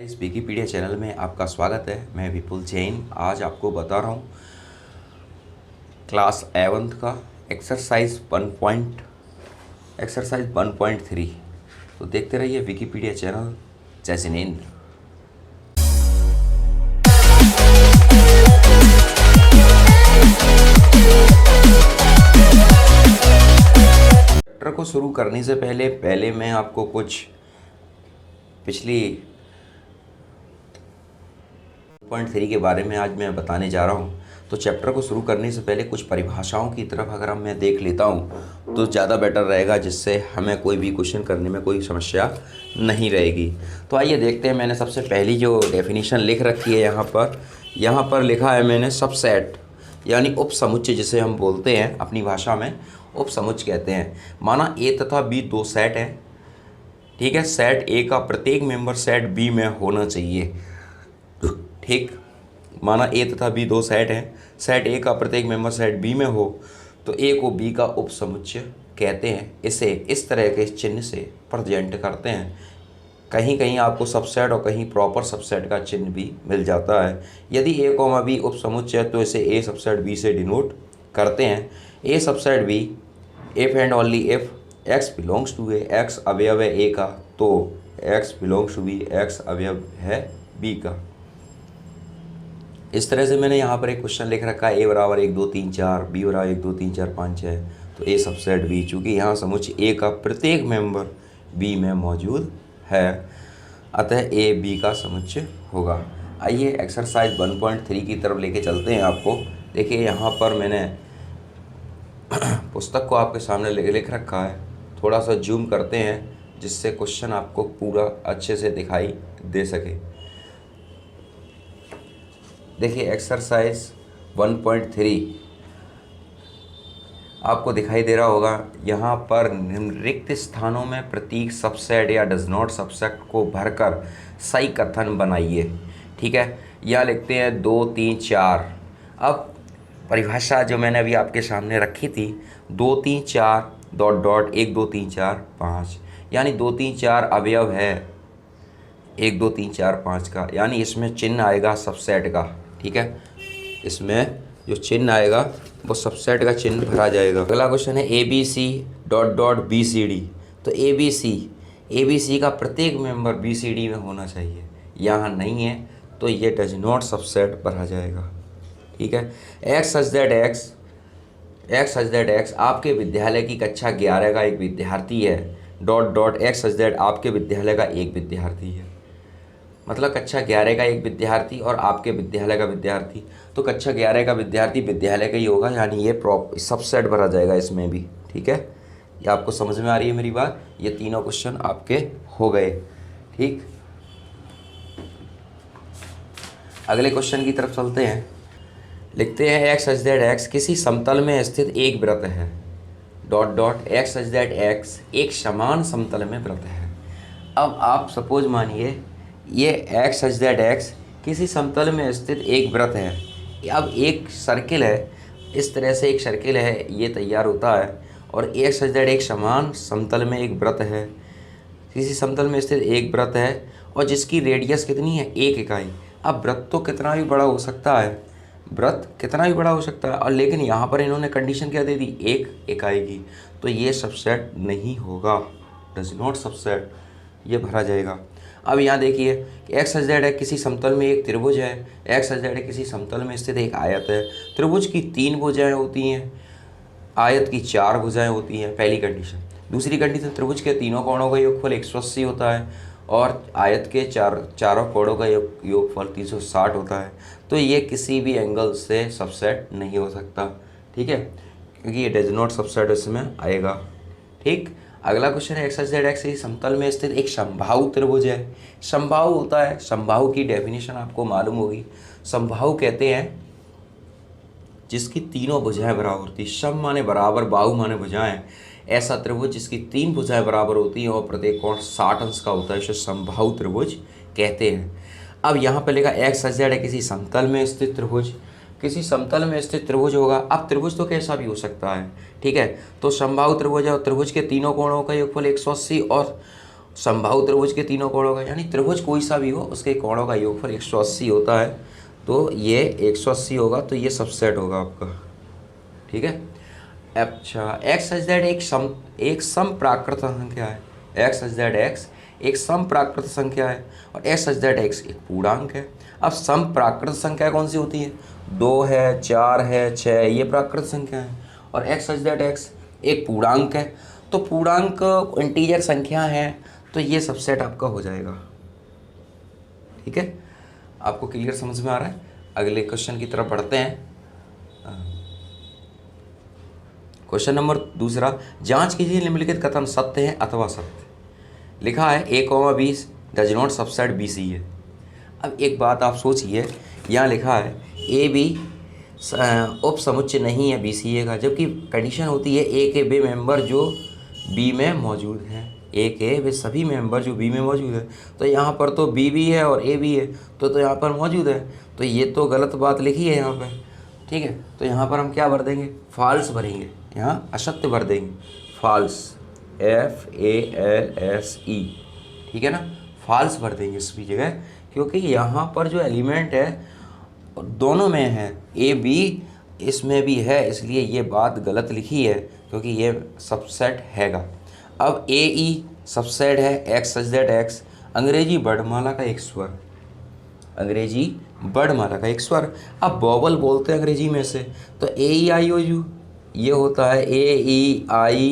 इस Wikipedia channel में आपका स्वागत है। मैं विपुल जैन आज आपको बता रहा हूँ क्लास 11th का एक्सरसाइज 1.3। तो देखते रहिए विकिपीडिया चैनल। जय जिनेंद्र। चैप्टर को शुरू करने से पहले मैं आपको कुछ पिछली 1.3 के बारे में आज मैं बताने जा रहा हूँ। तो चैप्टर को शुरू करने से पहले कुछ परिभाषाओं की तरफ अगर हम मैं देख लेता हूँ तो ज़्यादा बेटर रहेगा, जिससे हमें कोई भी क्वेश्चन करने में कोई समस्या नहीं रहेगी। तो आइए देखते हैं। मैंने सबसे पहली जो डेफिनेशन लिख रखी है यहाँ पर लिखा है मैंने सबसेट यानी उपसमुच्चय, जिसे हम बोलते हैं अपनी भाषा में उपसमुच्चय कहते हैं। माना ए तथा बी दो सेट हैं, ठीक है। सेट ए का प्रत्येक मेंबर सेट बी में होना चाहिए, ठीक। माना ए तथा बी दो सेट हैं, सेट ए का प्रत्येक मेंबर सेट बी में हो तो ए को बी का उपसमुच्चय कहते हैं। इसे इस तरह के चिन्ह से प्रेजेंट करते हैं। कहीं कहीं आपको सबसेट और कहीं प्रॉपर सबसेट का चिन्ह भी मिल जाता है। यदि ए कोमा बी उपसमुच्चय है तो इसे ए सबसेट बी से डिनोट करते हैं। A subset B if and only if x belongs to A, x अवयव है ए का तो x belongs to B, x अवयव है बी का। इस तरह से मैंने यहाँ पर एक क्वेश्चन लिख रखा है, ए बराबर 1 2 3 4, बी बराबर 1 2 3 4 5 6, तो ए सबसेट बी। चूँकि यहाँ समुच्चय ए का प्रत्येक मेंबर बी में मौजूद है, अतः ए बी का समुच्चय होगा। आइए एक्सरसाइज 1.3 की तरफ लेके चलते हैं आपको। देखिए यहाँ पर मैंने पुस्तक को आपके सामने लिख रखा है। थोड़ा सा जूम करते हैं जिससे क्वेश्चन आपको पूरा अच्छे से दिखाई दे सके। देखिए एक्सरसाइज 1.3 आपको दिखाई दे रहा होगा। यहाँ पर रिक्त स्थानों में प्रतीक सबसेट या डज नॉट सबसेट को भरकर सही कथन बनाइए, ठीक है। यहाँ लिखते हैं 2 3 4। अब परिभाषा जो मैंने अभी आपके सामने रखी थी 2 3 4 डॉट डॉट 1 2 3 4 5, यानी 2 3 4 अवयव है 1 2 3 4 5 का, यानी इसमें चिन्ह आएगा सबसेट का, ठीक है। इसमें जो चिन्ह आएगा वो सबसेट का चिन्ह भरा जाएगा। अगला क्वेश्चन है A B C dot dot B C D. तो ए बी सी का प्रत्येक मेंबर बी सी डी में होना चाहिए, यहाँ नहीं है तो ये डज नॉट सबसेट भरा जाएगा, ठीक है। एक्स सच दैट एक्स आपके विद्यालय की कक्षा 11 का एक विद्यार्थी है, dot dot x such that आपके विद्यालय का एक विद्यार्थी है। मतलब कक्षा 11 का एक विद्यार्थी और आपके विद्यालय का विद्यार्थी, तो कक्षा 11 का विद्यार्थी विद्यालय का ही होगा, यानी ये सबसेट भरा जाएगा इसमें भी, ठीक है। ये आपको समझ में आ रही है मेरी बात। ये तीनों क्वेश्चन आपके हो गए, ठीक। अगले क्वेश्चन की तरफ चलते हैं। लिखते हैं एक्स सच दैट एक्स किसी समतल में स्थित एक वृत्त है, dot dot x such that x एक समान समतल में वृत्त है। अब आप सपोज मानिए ये एक्स सच दैट एक्स किसी समतल में स्थित एक वृत्त है। अब एक सर्किल है, इस तरह से एक सर्किल है ये तैयार होता है, और एक्स सच दैट एक समान समतल में एक वृत्त है, किसी समतल में स्थित एक वृत्त है और जिसकी रेडियस कितनी है 1 इकाई। अब वृत्त तो कितना भी बड़ा हो सकता है, वृत्त कितना भी बड़ा हो सकता है, और लेकिन यहाँ पर इन्होंने कंडीशन क्या दे दी 1 इकाई की, तो ये सबसेट नहीं होगा, डज नॉट सबसेट, ये भरा जाएगा। अब यहाँ देखिए एक्स सच दैट है किसी समतल में एक त्रिभुज है, एक्स सच दैट है किसी समतल में स्थित एक आयत है। त्रिभुज की 3 भुजाएं होती हैं, आयत की 4 भुजाएं होती हैं, पहली कंडीशन। दूसरी कंडीशन त्रिभुज के तीनों कोणों का योगफल 180 होता है और आयत के चारों कोणों का योगफल 360 होता है। तो ये किसी भी एंगल से सबसेट नहीं हो सकता, ठीक है, क्योंकि ये डज नॉट सबसेट इसमें आएगा, ठीक। अगला क्वेश्चन है एक्स सच दैट एक्स समतल में स्थित एक समबाहु त्रिभुज है। समबाहु होता है, समबाहु की डेफिनेशन आपको मालूम होगी। समबाहु कहते हैं जिसकी तीनों भुजाएं बराबर होती, सम माने बराबर, बाहु माने भुजाएं। ऐसा त्रिभुज जिसकी 3 भुजाएं बराबर होती हैं और प्रत्येक कोण 60 अंश का होता है, इसे समबाहु त्रिभुज कहते हैं। अब यहाँ पे लिखा एक्स सच दैट है किसी समतल में स्थित त्रिभुज, किसी समतल में स्थित त्रिभुज होगा। अब त्रिभुज तो कैसा भी हो सकता है, ठीक है। तो समबाहु त्रिभुज है और त्रिभुज के तीनों कोणों का योगफल 180 समबाहु त्रिभुज के तीनों कोणों का, यानी त्रिभुज कोई सा भी हो उसके कोणों का योगफल 180 होता है, तो ये 180 होगा, तो ये सबसेट होगा आपका। ठीक है। अच्छा, एक्स सच दैट एक सम प्राकृत संख्या है, एक्स सच दैट एक्स एक सम प्राकृत संख्या है, और एक्स सच दैट एक्स एक पूर्णांक है। अब सम प्राकृत संख्या कौन सी होती है? 2 है, 4 है, 6, ये प्राकृत संख्या है। और एक्स सच दैट एक्स एक पूर्णांक है, तो पूर्णांक इंटीजर संख्या है, तो ये सबसेट आपका हो जाएगा। ठीक है, आपको क्लियर समझ में आ रहा है? अगले क्वेश्चन की तरफ बढ़ते हैं। क्वेश्चन नंबर दूसरा, जांच कीजिए निम्नलिखित कथन सत्य है अथवा सत्य। लिखा है a, b does not subset B C है। अब एक बात आप सोचिए, यहाँ लिखा है ए बी उप समुच्चय नहीं है बी सी ए का, जबकि कंडीशन होती है ए के वे मेंबर जो बी में मौजूद हैं, ए के वे सभी मेंबर जो बी में मौजूद है। तो यहाँ पर तो बी भी है और ए भी है, तो यहाँ पर मौजूद है, तो ये तो गलत बात लिखी है यहाँ पर। ठीक है, तो यहाँ पर हम क्या भर देंगे? फॉल्स भरेंगे, यहाँ असत्य भर देंगे, फॉल्स, FALSE। ठीक है ना, फॉल्स भर देंगे इसकी जगह, क्योंकि यहाँ पर जो एलिमेंट है दोनों में है, ए बी इसमें भी है, इसलिए ये बात गलत लिखी है, क्योंकि ये सबसेट हैगा। अब AE सबसेट है एक्स सच दैट एक्स, अंग्रेजी वर्णमाला का एक स्वर, अंग्रेजी वर्णमाला का एक स्वर। अब वोवल बोलते हैं अंग्रेजी में से, तो AEIOU ये होता है AEIOU।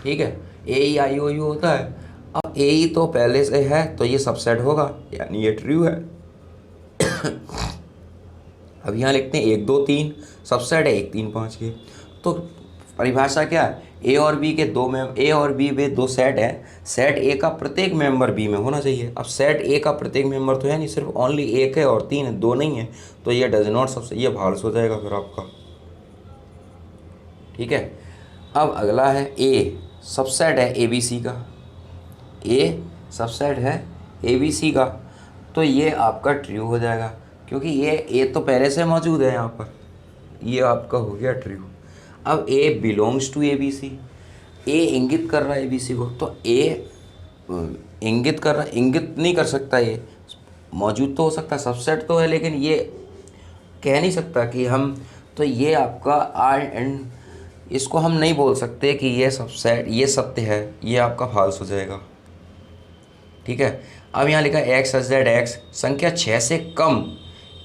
ठीक है, AEIOU होता है। अब AE तो पहले से है, तो ये सबसेट होगा, यानी ये ट्रू है। अब यहाँ लिखते हैं 1 2 3 सबसेट है 1 3 5 के। तो परिभाषा क्या है? ए और बी के ए और बी में दो सेट है, सेट ए का प्रत्येक मेंबर बी में होना चाहिए। अब सेट ए का प्रत्येक मेंबर तो है नहीं, सिर्फ ओनली एक है और 3 है, 2 नहीं है, तो ये डज नॉट सबसे, ये फॉल्स हो जाएगा फिर आपका। ठीक है, अब अगला है ए सबसेट है ए बी सी का, ए सबसेट है ए बी सी का, तो ये आपका ट्रू हो जाएगा, क्योंकि ये ए तो पहले से मौजूद है यहाँ पर, ये आपका हो गया ट्रू। अब A belongs to A B C, ए इंगित कर रहा है ए बी सी को, तो ए इंगित कर रहा है, इंगित नहीं कर सकता, ये मौजूद तो हो सकता है, सबसेट तो है, लेकिन ये कह नहीं सकता कि हम, तो ये आपका आर एंड, इसको हम नहीं बोल सकते कि ये सबसेट, ये सत्य है, ये आपका फॉल्स हो जाएगा। ठीक है, अब यहाँ लिखा है एक्स सच दैट एक्स संख्या 6 से कम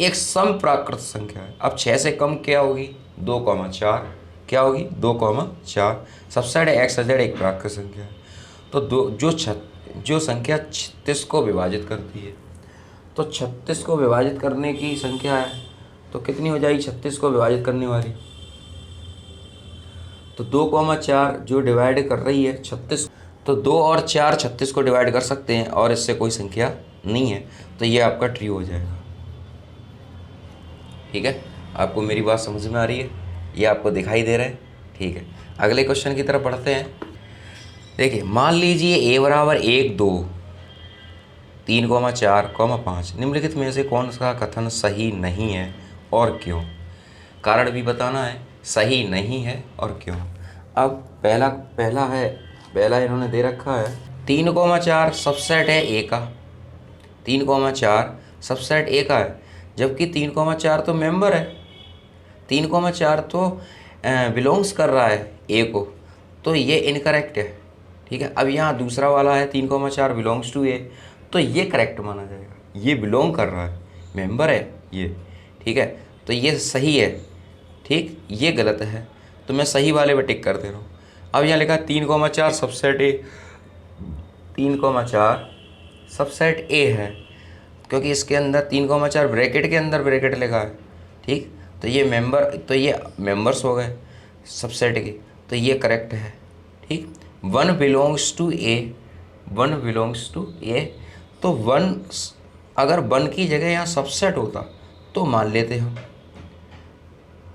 एक सम प्राकृत संख्या है। अब 6 से कम क्या होगी? 2, 4, क्या होगी? 2, 4, सबसेट है एक्स सच दैट एक प्राकृत संख्या है। तो जो संख्या 36 को विभाजित करती है, तो 36 को विभाजित करने की संख्या है, तो कितनी हो जाएगी 36 को विभाजित करने वाली? तो 2, 4 जो डिवाइड कर रही है 36, तो 2 और 4 36 को डिवाइड कर सकते हैं, और इससे कोई संख्या नहीं है, तो ये आपका ट्रू हो जाएगा। ठीक है, आपको मेरी बात समझ में आ रही है? ये आपको दिखाई दे रहा है? ठीक है, अगले क्वेश्चन की तरफ बढ़ते हैं। देखिए, मान लीजिए a बराबर 1 2 3, 4, 5 निम्नलिखित में से कौन सा कथन सही नहीं है और क्यों? कारण भी बताना है, सही नहीं है और क्यों। अब पहला इन्होंने दे रखा है 3, 4 सबसेट है ए का, 3, 4 सबसेट ए का है, जबकि 3, 4 तो मेंबर है, 3, 4 तो बिलोंग्स कर रहा है ए को, तो ये इनकरेक्ट है। ठीक है, अब यहाँ दूसरा वाला है 3, 4 बिलोंग्स टू ए, तो ये करेक्ट माना जाएगा, ये बिलोंग कर रहा है, मेंबर है ये। ठीक है, तो ये सही है। ठीक, ये गलत है, तो मैं सही वाले पे टिक कर दे रहा हूँ। अब यहाँ लिखा 3, 4 सबसेट ए, 3, 4 सबसेट ए है, क्योंकि इसके अंदर 3, 4 ब्रैकेट के अंदर ब्रैकेट लिखा है। ठीक, तो ये मेंबर्स हो गए सबसेट के, तो ये करेक्ट है। ठीक, 1 belongs to A, 1 belongs to A, तो 1 अगर 1 की जगह यहाँ सबसेट होता तो मान लेते हम।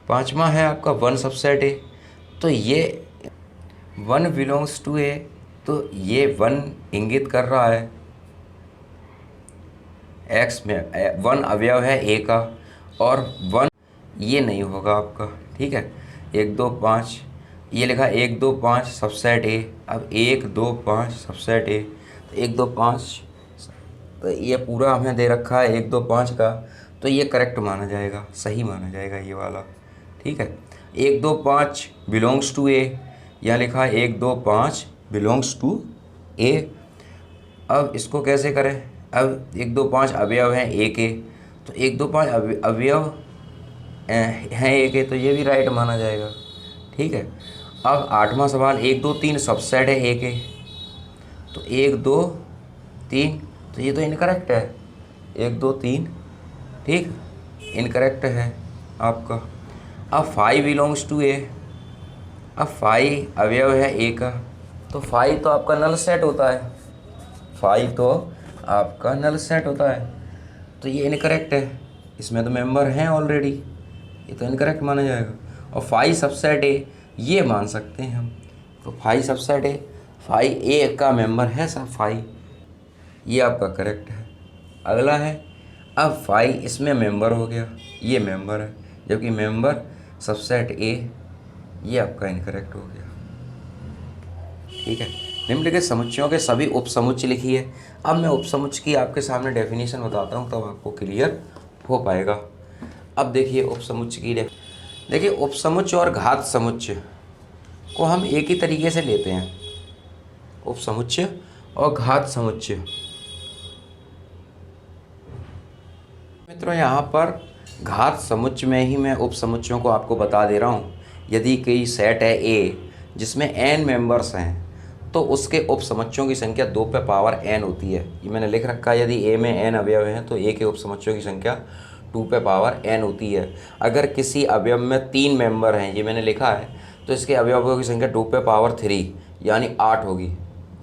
5वां है आपका 1 सबसेट ए, तो ये 1 बिलोंग्स टू ए, तो ये 1 इंगित कर रहा है एक्स में, 1 अवयव है ए का, और 1 ये नहीं होगा आपका। ठीक है, 1 2 5 ये लिखा 1 2 5 सबसेट ए। अब 1 2 5 सबसेट ए, तो 1 2 5, तो ये पूरा हमें दे रखा है 1 2 5 का, तो ये करेक्ट माना जाएगा, सही माना जाएगा ये वाला। ठीक है, 1 2 5 बिलोंग्स टू ए, यहाँ लिखा है 1 2 5 बिलोंग्स टू ए। अब इसको कैसे करें, अब 1 2 5 अवयव हैं ए के, तो 1 2 5 अवयव हैं ए के, तो ये भी राइट माना जाएगा। ठीक है, अब 8वां सवाल, 1 2 3 सबसेट है ए के, तो 1 2 3, तो ये तो इनकरेक्ट है, 1 2 3, ठीक, इनकरेक्ट है आपका। अब 5 बिलोंग्स टू ए, अब 5 अवयव है ए का, तो 5 तो आपका नल सेट होता है, 5 तो आपका नल सेट होता है, तो ये इनकरेक्ट है, इसमें तो मेंबर हैं ऑलरेडी, ये तो इनकरेक्ट माना जाएगा। और 5 सबसेट ए, ये मान सकते हैं हम, तो 5 सबसेट ए, 5 ए का मेंबर है सर 5, ये आपका करेक्ट है। अगला है, अब 5 इसमें मेंबर हो गया, ये मेंबर है, जबकि मेंबर सबसेट ए, ये आपका इनकरेक्ट हो गया। ठीक है, निम्नलिखित समुच्चयों के सभी उपसमुच्चय लिखिए। अब मैं उपसमुच्चय की आपके सामने डेफिनेशन बताता हूँ, तब आपको क्लियर हो पाएगा। अब देखिए उपसमुच्चय की देखिए, उपसमुच्चय और घात समुच्चय को हम एक ही तरीके से लेते हैं, उपसमुच्चय और घात समुच्चय। मित्रों, यहाँ पर घात समुच्चय में ही मैं उपसमुच्चयों को आपको बता दे रहा हूँ। यदि कोई सेट है ए जिसमें n मेंबर्स हैं, तो उसके उपसमुच्चयों की संख्या 2 पे पावर n होती है। ये मैंने लिख रखा है, यदि a में n अवयव हैं तो a के उपसमुच्चयों की संख्या 2 पे पावर n होती है। अगर किसी अवयव में 3 मेंबर हैं, ये मैंने लिखा है, तो इसके अवयवों की संख्या 2 पे पावर 3 यानी 8 होगी।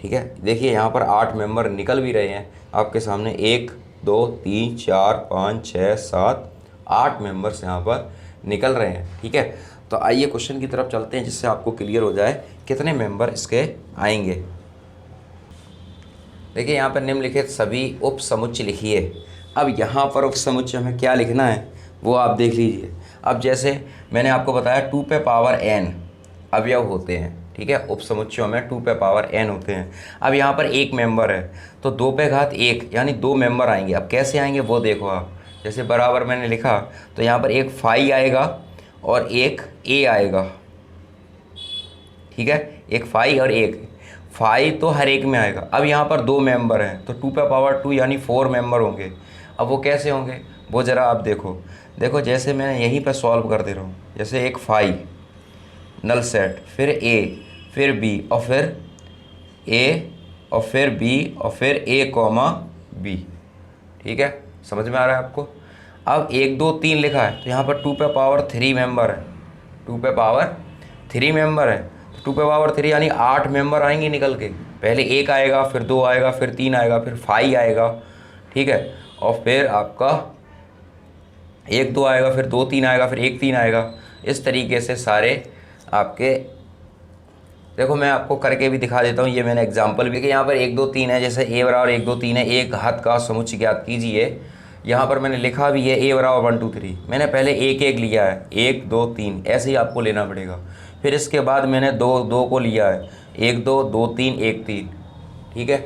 ठीक है, देखिए यहाँ पर 8 मेंबर निकल भी रहे हैं आपके सामने, 1 2 3 4 5 6 7 8 मेंबर्स यहाँ पर निकल रहे हैं। ठीक है, तो आइए क्वेश्चन की तरफ चलते हैं, जिससे आपको क्लियर हो जाए कितने मेंबर इसके आएंगे। देखिए यहाँ पर निम्नलिखित सभी उपसमुच्चय लिखिए। अब यहाँ पर उपसमुच्चय में क्या लिखना है वो आप देख लीजिए। अब जैसे मैंने आपको बताया 2 पे पावर n अवयव होते हैं, ठीक है, उपसमुच्चयों में 2 पे पावर n होते हैं। अब यहाँ पर एक मेंबर है, तो 2 पे घात 1 यानी 2 मेंबर आएंगे। अब कैसे आएंगे वो देखो आप, जैसे बराबर मैंने लिखा, तो यहाँ पर एक 5 आएगा और एक a आएगा। ठीक है, एक 5 और एक 5 तो हर एक में आएगा। अब यहाँ पर 2 मेंबर हैं, तो 2 पे पावर 2 यानी 4 मेंबर होंगे। अब वो कैसे होंगे वो ज़रा आप देखो, जैसे मैं यहीं पर सॉल्व कर दे रहा हूँ। जैसे एक 5 नल सेट, फिर a, फिर b, और फिर a, और फिर b, और फिर a, b। ठीक है, समझ में आ रहा है आपको। अब 1 2 3 लिखा है, तो यहाँ पर 2 पे पावर 3 मेंबर है, 2 पे पावर 3 मेंबर है, तो 2 पे पावर 3 यानी 8 मेंबर आएंगे निकल के। पहले 1 आएगा, फिर 2 आएगा, फिर 3 आएगा, फिर 5 आएगा। ठीक है, और फिर आपका 1 2 आएगा, फिर 2 3 आएगा, फिर 1 3 आएगा। इस तरीके से सारे आपके, देखो मैं आपको करके भी दिखा देता हूँ, ये मैंने एग्जाम्पल भी कि यहाँ पर 1 2 3 है, जैसे a बराबर 1 2 3 है, एक घात का समुच्चय ज्ञात कीजिए। यहाँ पर मैंने लिखा भी है a बराबर 1 2 3, मैंने पहले एक एक लिया है, 1 2 3 ऐसे ही आपको लेना पड़ेगा। फिर इसके बाद मैंने 2 2 को लिया है, 1 2 2 3 1 3। ठीक है,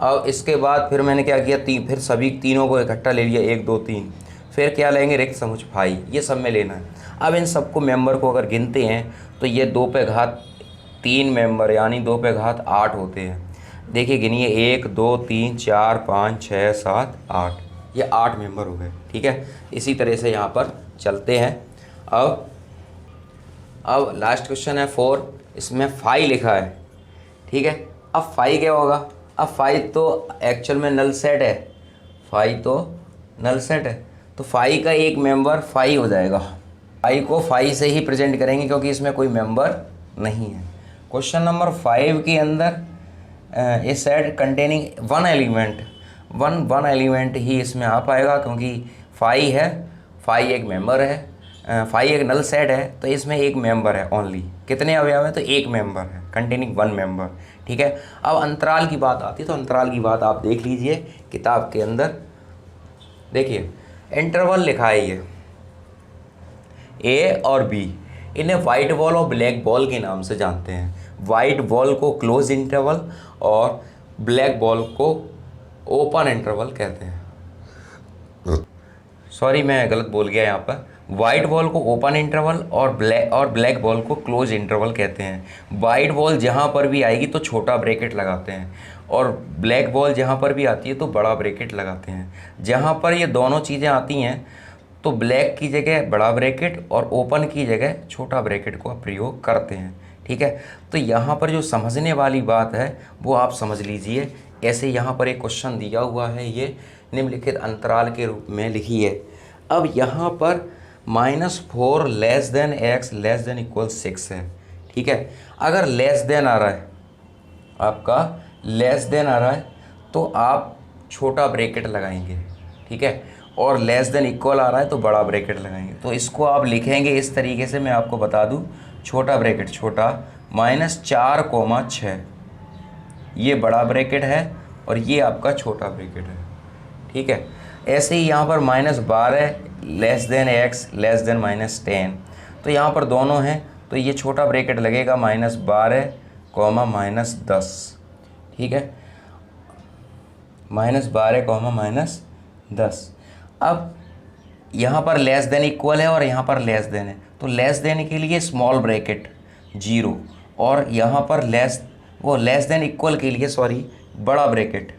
अब इसके बाद फिर मैंने क्या किया, फिर सभी तीनों को इकट्ठा ले लिया, 1 2 3। फिर क्या लेंगे, रिक्त समुच्चय 5, ये सब में लेना है। अब इन सबको मेंबर को अगर गिनते हैं तो ये 2 पे घात 3 मेंबर यानी 2 पे घात 8 होते हैं। देखिए गिनिए, 1 2 3 4 5 6 7 8, ये 8 मेंबर हो गए। ठीक है, इसी तरह से यहाँ पर चलते हैं। अब लास्ट क्वेश्चन है 4, इसमें 5 लिखा है। ठीक है, अब 5 क्या होगा, अब 5 तो एक्चुअल में नल सेट है, 5 तो नल सेट है, तो 5 का एक मेंबर 5 हो जाएगा। 5 को 5 से ही प्रेजेंट करेंगे क्योंकि इसमें कोई मेंबर नहीं है। क्वेश्चन नंबर 5 के अंदर ए सेट कंटेनिंग वन एलिमेंट ही इसमें आ पाएगा, क्योंकि 5 है, 5 एक मेंबर है, 5 एक नल सेट है, तो इसमें एक मेंबर है ओनली। कितने अवयव हैं, तो एक मेंबर है, कंटेनिंग वन मेंबर। ठीक है, अब अंतराल की बात आती है, तो अंतराल की बात आप देख लीजिए किताब के अंदर। देखिए इंटरवल लिखा है, ये ए और बी, इन्हें वाइट बॉल और ब्लैक बॉल के नाम से जानते हैं। वाइट बॉल को क्लोज इंटरवल और ब्लैक बॉल को ओपन इंटरवल कहते हैं। सॉरी, मैं गलत बोल गया यहाँ पर। वाइट बॉल को ओपन इंटरवल और ब्लैक बॉल को क्लोज इंटरवल कहते हैं। वाइट बॉल जहाँ पर भी आएगी तो छोटा ब्रैकेट लगाते हैं और ब्लैक बॉल जहाँ पर भी आती है तो बड़ा ब्रैकेट लगाते हैं। जहाँ पर ये दोनों चीज़ें आती हैं तो ब्लैक की जगह बड़ा ब्रैकेट और ओपन की जगह छोटा ब्रैकेट को प्रयोग करते हैं। ठीक है, तो यहाँ पर जो समझने वाली बात है वो आप समझ लीजिए। ऐसे यहाँ पर एक क्वेश्चन दिया हुआ है, ये निम्नलिखित अंतराल के रूप में लिखिए। अब यहाँ पर -4 less than x less than equal 6 है। ठीक है, अगर लेस देन आ रहा है, आपका लेस देन आ रहा है तो आप छोटा ब्रैकेट लगाएंगे। ठीक है, और लेस देन इक्वल आ रहा है तो बड़ा ब्रैकेट लगाएंगे। तो इसको आप लिखेंगे इस तरीके से, मैं आपको बता दूं। छोटा ब्रैकेट छोटा -4,6 ये बड़ा ब्रैकेट है और ये आपका छोटा ब्रैकेट है। ठीक है, ऐसे ही यहाँ पर -12 less than x less then -10, तो यहाँ पर दोनों हैं तो ये छोटा ब्रैकेट लगेगा -12, -10। ठीक है, -12, -10। अब यहाँ पर लेस देन इक्वल है और यहाँ पर लेस देन है, तो लेस देन के लिए स्मॉल ब्रैकेट 0 और यहाँ पर लेस देन इक्वल के लिए बड़ा ब्रैकेट।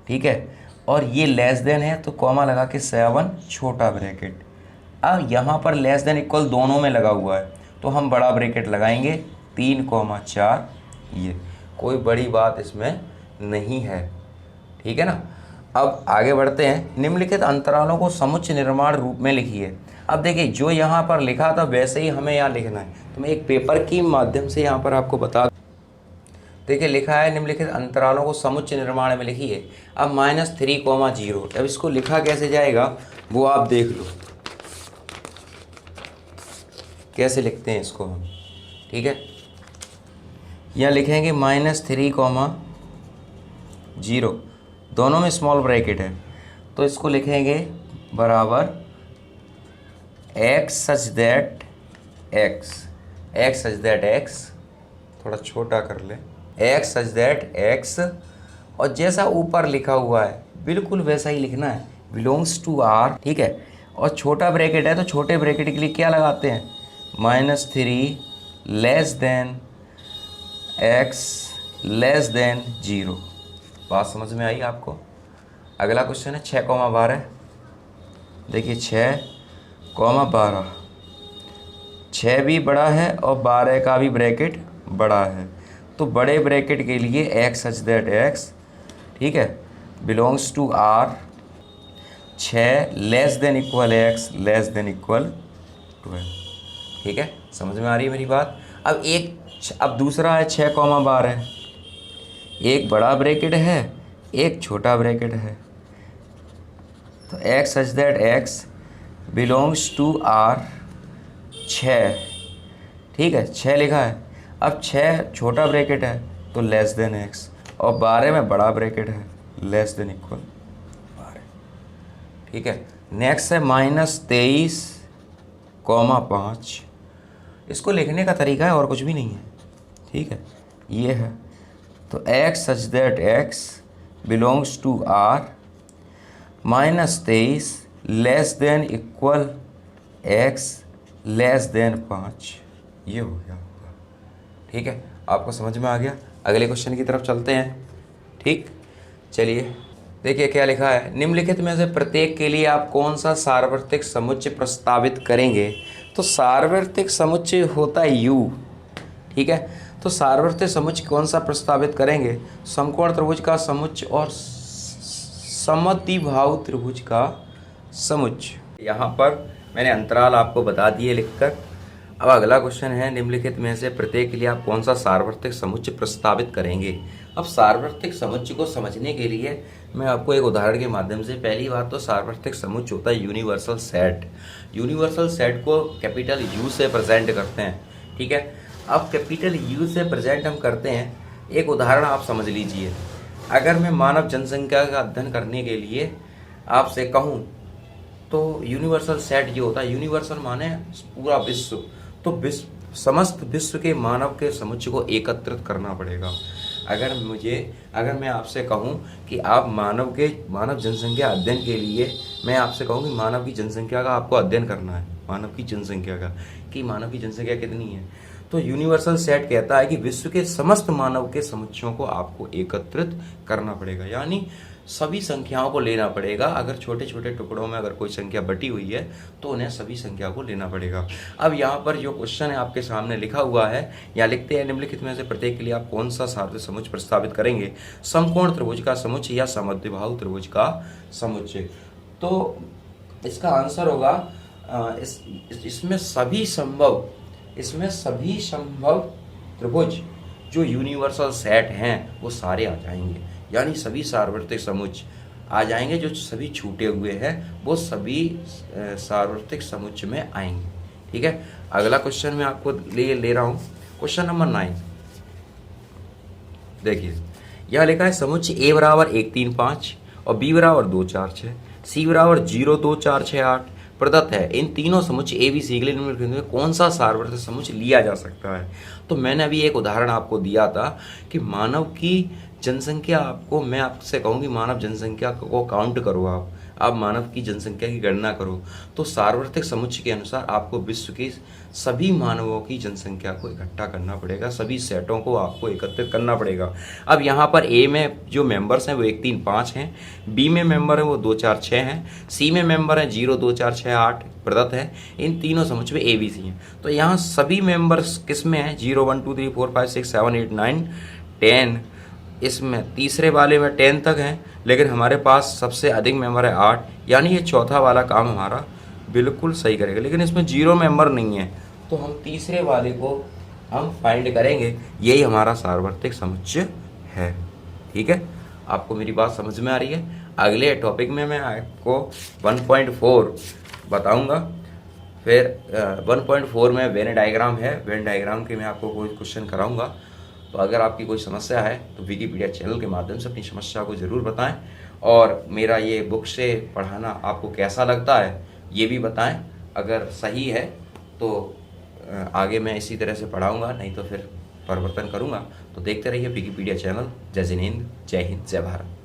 ठीक है, और ये लेस देन है तो कॉमा लगा के 7 छोटा ब्रैकेट। अब यहाँ पर लेस देन इक्वल दोनों में लगा हुआ है तो हम बड़ा ब्रैकेट लगाएंगे 3,4। ये कोई बड़ी बात इसमें नहीं है। ठीक है ना। अब आगे बढ़ते हैं। निम्नलिखित अंतरालों को समुच्चय निर्माण रूप में लिखिए। अब देखिए, जो यहाँ पर लिखा था वैसे ही हमें यहाँ लिखना है, तो मैं एक पेपर की माध्यम से यहाँ पर आपको बता। देखिए, लिखा है निम्नलिखित अंतरालों को समुच्चय निर्माण में लिखिए। अब -3,0। अब इसको लिखा कैसे जाएगा वो आप देख लो, कैसे लिखते हैं इसको हम। ठीक है, यहाँ लिखेंगे -3,0, दोनों में स्मॉल ब्रैकेट है, तो इसको लिखेंगे बराबर x सच दैट x, थोड़ा छोटा कर ले, x सच दैट x, और जैसा ऊपर लिखा हुआ है बिल्कुल वैसा ही लिखना है, बिलोंग्स टू R। ठीक है, और छोटा ब्रैकेट है तो छोटे ब्रैकेट के लिए क्या लगाते हैं, -3 less than x less then 0। बात समझ में आई आपको। अगला क्वेश्चन है 6,12। देखिए 6,12, 6 भी बड़ा है और 12 का भी ब्रैकेट बड़ा है, तो बड़े ब्रैकेट के लिए x सच दैट x, ठीक है, belongs to R। 6 less than equal x less than equal 12। ठीक है, समझ में आ रही है मेरी बात। अब दूसरा है 6,12, एक बड़ा ब्रैकेट है एक छोटा ब्रैकेट है, तो x such that x belongs to R। 6, ठीक है, 6 लिखा है। अब 6 छोटा ब्रैकेट है तो लेस देन x, और 12 में बड़ा ब्रैकेट है लेस देन इक्वल 12। ठीक है, नेक्स्ट है -23,5। इसको लिखने का तरीका है और कुछ भी नहीं है। ठीक है, ये है, तो x such that x belongs to R, -23 less than equal x less than 5। ये हो गया। ठीक है, आपको समझ में आ गया। अगले क्वेश्चन की तरफ चलते हैं। ठीक, चलिए देखिए क्या लिखा है। निम्नलिखित में से प्रत्येक के लिए आप कौन सा सार्वत्रिक समुच्चय प्रस्तावित करेंगे। तो सार्वत्रिक समुच्चय होता है U। ठीक है, तो सार्वत्रिक समुच्चय कौन सा प्रस्तावित करेंगे, समकोण त्रिभुज का समुच्चय और समद्विबाहु त्रिभुज का समुच्चय। यहाँ पर मैंने अंतराल आपको बता दिए लिखकर। अब अगला क्वेश्चन है, निम्नलिखित में से प्रत्येक के लिए आप कौन सा सार्वत्रिक समुच्चय प्रस्तावित करेंगे। अब सार्वत्रिक समुच्चय को समझने के लिए मैं आपको एक उदाहरण के माध्यम से, पहली बात तो सार्वत्रिक समुच्चय होता है यूनिवर्सल सेट। यूनिवर्सल सेट को कैपिटल U से प्रेजेंट करते हैं। ठीक है, अब कैपिटल U से प्रेजेंट हम करते हैं। एक उदाहरण आप समझ लीजिए। अगर मैं मानव जनसंख्या का अध्ययन करने के लिए आपसे कहूँ तो यूनिवर्सल सेट ये होता है, यूनिवर्सल माने पूरा विश्व, तो समस्त विश्व के मानव के समुच्चय को एकत्रित करना पड़ेगा। अगर मैं आपसे कहूं कि आप मानव जनसंख्या अध्ययन के लिए मैं आपसे कहूं कि मानव की जनसंख्या का आपको अध्ययन करना है, मानव की जनसंख्या का, कि मानव की जनसंख्या कितनी है, तो यूनिवर्सल सेट कहता है कि विश्व के समस्त मानव के समुच्चयों को आपको एकत्रित करना पड़ेगा, यानी सभी संख्याओं को लेना पड़ेगा। अगर छोटे छोटे टुकड़ों में अगर कोई संख्या बटी हुई है तो उन्हें सभी संख्या को लेना पड़ेगा। अब यहाँ पर जो क्वेश्चन है आपके सामने लिखा हुआ है, यहाँ लिखते हैं निम्नलिखित में से प्रत्येक के लिए आप कौन सा सार्थक समुच्चय प्रस्तावित करेंगे, समकोण त्रिभुज का समुच्चय या समद्विबाहु त्रिभुज का समुच्चय। तो इसका आंसर होगा इसमें सभी संभव त्रिभुज जो यूनिवर्सल सेट हैं वो सारे आ जाएंगे, यानी सभी सार्वत्रिक समुच्चय आ जाएंगे। जो सभी छूटे हुए हैं वो सभी सार्वत्रिक समुच्चय में आएंगे। ठीक है, अगला क्वेश्चन मैं आपको ले रहा हूँ, क्वेश्चन नंबर 9। देखिए यह लिखा है समुच्चय A बराबर 1 3 5 और B बराबर 2 4 6, C बराबर 0 2 4 6 8 प्रदत्त है। इन तीनों समुच्चय ए बी सी के लिए निम्नलिखित में कौन सा सार्वत्रिक समुच्चय लिया जा सकता है। तो मैंने अभी एक उदाहरण आपको दिया था कि मानव की जनसंख्या मैं आपसे कहूँ कि मानव जनसंख्या को काउंट करो, आप मानव की जनसंख्या की गणना करो, तो सार्वत्रिक समुच्चय के अनुसार आपको विश्व की सभी मानवों की जनसंख्या को इकट्ठा करना पड़ेगा, सभी सेटों को आपको एकत्रित करना पड़ेगा। अब यहाँ पर ए में जो मेंबर्स हैं वो 1 3 5 हैं, बी में मेंबर हैं वो 2 4 6 हैं, सी में मेंबर हैं 0 2 4 6 8 प्रदत्त है। इन तीनों समुच्चय में ए बी सी हैं। तो यहाँ सभी मेंबर्स किस में हैं, 0 1 2 3 4 5 6 7 8 9 10, इसमें तीसरे वाले में 10 तक हैं, लेकिन हमारे पास सबसे अधिक मेंबर है 8, यानी ये चौथा वाला काम हमारा बिल्कुल सही करेगा। लेकिन इसमें 0 मेंबर नहीं है, तो हम तीसरे वाले को हम फाइंड करेंगे, यही हमारा सार्वत्रिक समुच्चय है। ठीक है, आपको मेरी बात समझ में आ रही है। अगले टॉपिक में मैं आपको 1.4 बताऊंगा, फिर 1.4 में वेन डायग्राम है, वेन डायग्राम के मैं आपको कोई क्वेश्चन कराऊंगा। तो अगर आपकी कोई समस्या है तो विकिपीडिया चैनल के माध्यम से अपनी समस्या को ज़रूर बताएं, और मेरा ये बुक से पढ़ाना आपको कैसा लगता है ये भी बताएं। अगर सही है तो आगे मैं इसी तरह से पढ़ाऊंगा, नहीं तो फिर परिवर्तन करूंगा। तो देखते रहिए विकिपीडिया चैनल। जय जिनेंद्र, जय हिंद, जय भारत।